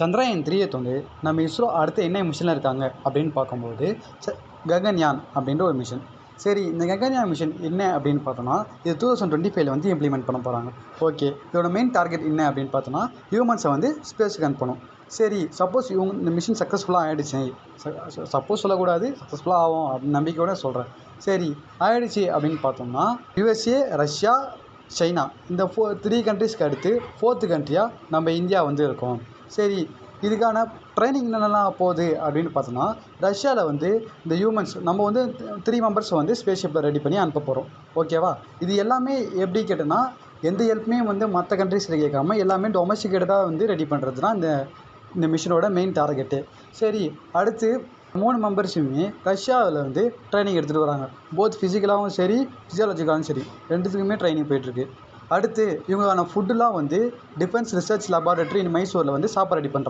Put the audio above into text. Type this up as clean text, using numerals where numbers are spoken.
சந்திரயான் 3 வந்து நம்ம இஸ்ரோ அடுத்து என்ன மிஷனில் இருக்காங்க அப்படின்னு பார்க்கும்போது ககன்யான் அப்படின்ற ஒரு மிஷன். சரி, இந்த ககன்யான் மிஷன் என்ன அப்படின்னு பார்த்தோன்னா, இது 2025 வந்து இம்ப்ளிமெண்ட் பண்ண போகிறாங்க. ஓகே, இதோட மெயின் டார்கெட் என்ன அப்படின்னு பார்த்தோன்னா, ஹியூமன்ஸை வந்து ஸ்பேஸுக்கு அனுப்பணும். சரி, சப்போஸ் இந்த மிஷன் சக்ஸஸ்ஃபுல்லாக ஆகிடுச்சு, சப்போஸ் சொல்லக்கூடாது, சக்ஸஸ்ஃபுல்லாக ஆகும் அப்படின்னு நம்பிக்கையோட சொல்கிறேன். சரி, ஆகிடுச்சு அப்படின்னு பார்த்தோம்னா, யுஎஸ்ஏ, ரஷ்யா, சைனா இந்த 3 கண்ட்ரீஸ்க்கு அடுத்து 4th கண்ட்ரியாக நம்ம இந்தியா வந்து இருக்கோம். சரி, இதுக்கான ட்ரைனிங் என்னென்னலாம் போகுது அப்படின்னு பார்த்தோன்னா, ரஷ்யாவில் வந்து இந்த ஹியூமன்ஸ் நம்ம வந்து 3 மெம்பர்ஸ் வந்து ஸ்பேஸ் ஷிப்பில் ரெடி பண்ணி அனுப்ப போகிறோம். ஓகேவா? இது எல்லாமே எப்படி கேட்டோன்னா, எந்த ஹெல்ப்புமே வந்து மற்ற கண்ட்ரீஸில் கேட்காம எல்லாமே டொமஸ்டிகேட்டடாக வந்து ரெடி பண்ணுறது தான் இந்த மிஷனோட மெயின் டார்கெட்டு. சரி, அடுத்து 3 மெம்பர்ஸுமே ரஷ்யாவில் வந்து ட்ரைனிங் எடுத்துகிட்டு வராங்க. போத் ஃபிசிக்கலாகவும் சரி, ஃபிசியாலஜிக்கலாகவும் சரி, 2த்துக்குமே ட்ரைனிங் போயிட்டுருக்கு. அடுத்து இவங்களுக்கான ஃபுட்டுலாம் வந்து டிஃபென்ஸ் ரிசர்ச் லேபார்ட்டரி மைசூரில் வந்து சாப்பாடு ரெடி பண்ணுறாங்க.